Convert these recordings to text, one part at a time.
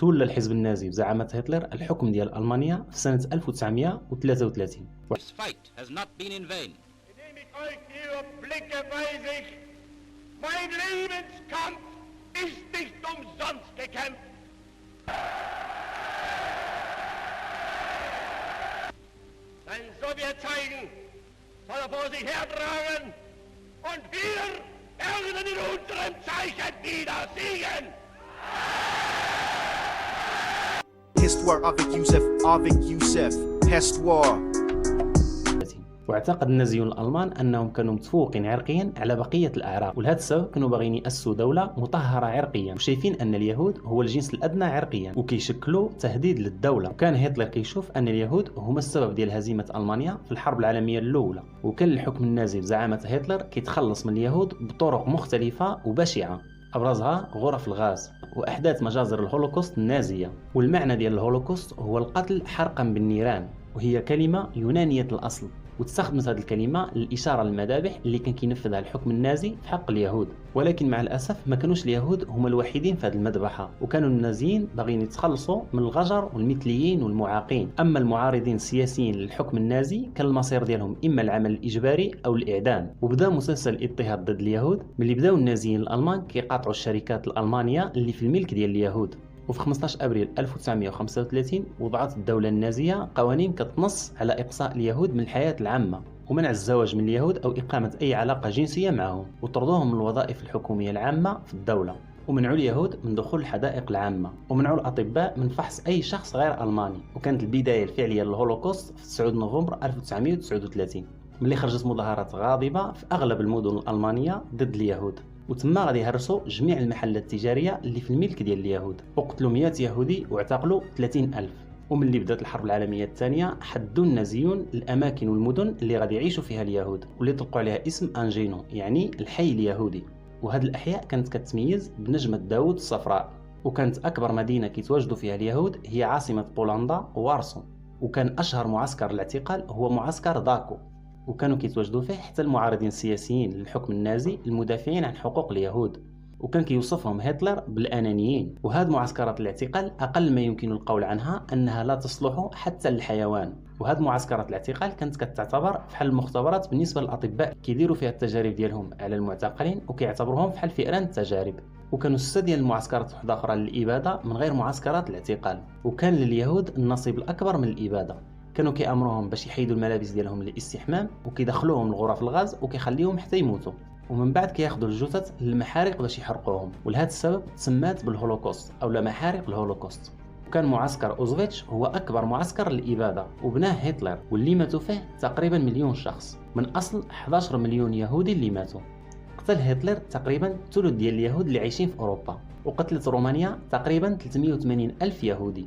تولى الحزب النازي بزعامة هتلر الحكم ديال ألمانيا في سنة 1933. Mein Lebenskampf ist nicht umsonst gekämpft. Sein Sowjetzeichen soll er vor sich hertragen und wir werden in unserem Zeichen wieder siegen. Histoire avec Youssef, Histoire. واعتقد النازيون الألمان أنهم كانوا متفوقين عرقيا على بقية الأعراق، ولهذا السبب كانوا باغيين يأسسوا دولة مطهرة عرقيا، وشايفين أن اليهود هو الجنس الأدنى عرقيا وكيشكلوا تهديد للدولة. وكان هتلر كيشوف أن اليهود هما السبب ديال هزيمة ألمانيا في الحرب العالمية الأولى، وكان الحكم النازي بزعامة هتلر كيتخلص من اليهود بطرق مختلفة وبشعة، أبرزها غرف الغاز وأحداث مجازر الهولوكوست النازية. والمعنى ديال الهولوكوست هو القتل حرقا بالنيران، وهي كلمة يونانية الأصل، وتستخدمت هذه الكلمة للإشارة للمذابح اللي كان كينفذها الحكم النازي في حق اليهود. ولكن مع الأسف ما كانوش اليهود هما الوحيدين في هذه المذبحة، وكانوا النازيين باغيين يتخلصوا من الغجر والمثليين والمعاقين. أما المعارضين السياسيين للحكم النازي كان المصير ديالهم إما العمل الإجباري أو الإعدام. وبدا مسلسل الاضطهاد ضد اليهود ملي بداو النازيين الألمان كيقاطعوا الشركات الألمانية اللي في الملك ديال اليهود. وفي 15 أبريل 1935 وضعت الدولة النازية قوانين كتنص على إقصاء اليهود من الحياة العامة ومنع الزواج من اليهود أو إقامة أي علاقة جنسية معهم، وطردوهم من الوظائف الحكومية العامة في الدولة، ومنعوا اليهود من دخول الحدائق العامة، ومنعوا الأطباء من فحص أي شخص غير ألماني. وكانت البداية الفعلية للهولوكوست في 9 نوفمبر 1939 ملي خرجت مظاهرات غاضبة في أغلب المدن الألمانية ضد اليهود، وتما غادي يهرسوا جميع المحلات التجارية اللي في الملك ديال اليهود، وقتلوا 100 يهودي واعتقلوا 30,000. وملي بدات الحرب العالمية الثانية حدوا النازيون الأماكن والمدن اللي غادي يعيشوا فيها اليهود، واللي طلقوا عليها اسم أنجينو يعني الحي اليهودي. وهذه الأحياء كانت كتميز بنجمة داوود الصفراء، وكانت أكبر مدينة كيتواجدوا فيها اليهود هي عاصمة بولندا وارسو. وكان أشهر معسكر الاعتقال هو معسكر داكو، وكانوا كيتواجدوا فيه حتى المعارضين السياسيين للحكم النازي المدافعين عن حقوق اليهود، وكان كيوصفهم هتلر بالأنانيين. وهذه معسكرات الاعتقال أقل ما يمكن القول عنها أنها لا تصلح حتى للحيوان. وهذه معسكرات الاعتقال كانت كتعتبر بحال المختبرات بالنسبة للأطباء، كيديروا فيها التجارب ديالهم على المعتقلين وكيعتبروهم بحال فئران التجارب. وكانوا 6 ديال المعسكرات وحده أخرى للإبادة من غير معسكرات الاعتقال، وكان لليهود النصيب الأكبر من الإبادة. كانوا كيأمروهم باش يحيدوا الملابس ديالهم للاستحمام وكيدخلوهم لغرف الغاز وكيخليوهم حتى يموتوا، ومن بعد كياخذوا الجثث للمحارق باش يحرقوهم. ولهذا السبب تسمات بالهولوكوست او محارق الهولوكوست. وكان معسكر اوزفيتش هو اكبر معسكر للاباده، وبناه هتلر، واللي ماتوا فيه تقريبا 1,000,000 شخص من اصل 11 مليون يهودي اللي ماتوا. قتل هتلر تقريبا ثلث ديال اليهود اللي عايشين في اوروبا، وقتلت رومانيا تقريبا 380 الف يهودي.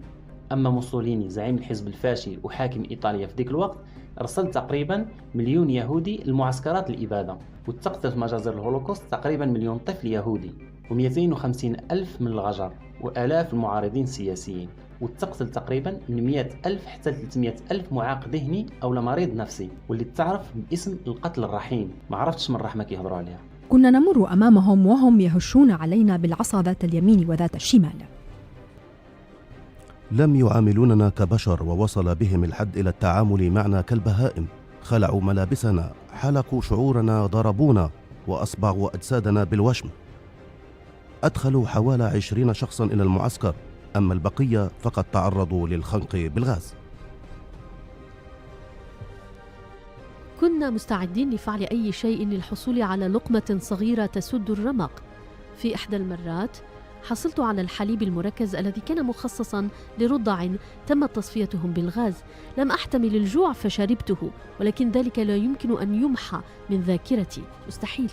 أما موسوليني زعيم الحزب الفاشي وحاكم إيطاليا في ذيك الوقت أرسل تقريبا 1,000,000 يهودي لمعسكرات الإبادة، وتقتل في مجازر الهولوكوست تقريبا 1,000,000 طفل يهودي و250 ألف من الغجر وآلاف المعارضين السياسيين، وتقتل تقريبا من 100 ألف حتى 300 ألف معاق ذهني أو مريض نفسي، واللي تعرف باسم القتل الرحيم. ما عرفتش من الرحمة كيهضروا عليها. كنا نمر أمامهم وهم يهشون علينا بالعصا ذات اليمين وذات الشمال. لم يعاملوننا كبشر، ووصل بهم الحد إلى التعامل معنا كالبهائم. خلعوا ملابسنا، حلقوا شعورنا، ضربونا، وأصبغوا أجسادنا بالوشم. أدخلوا حوالي 20 شخصا إلى المعسكر، أما البقية فقد تعرضوا للخنق بالغاز. كنا مستعدين لفعل أي شيء للحصول على لقمة صغيرة تسد الرمق. في إحدى المرات حصلت على الحليب المركز الذي كان مخصصا لرضع تم تصفيتهم بالغاز. لم أحتمل الجوع فشربته، ولكن ذلك لا يمكن أن يمحى من ذاكرتي، مستحيل.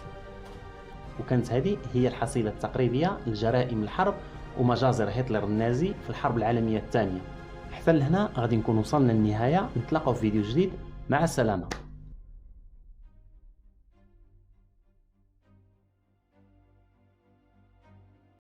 وكانت هذه هي الحصيلة التقريبية لجرائم الحرب ومجازر هتلر النازي في الحرب العالمية الثانية. حتى لهنا غادي نكون وصلنا للنهاية. نتلاقاو في فيديو جديد، مع السلامة.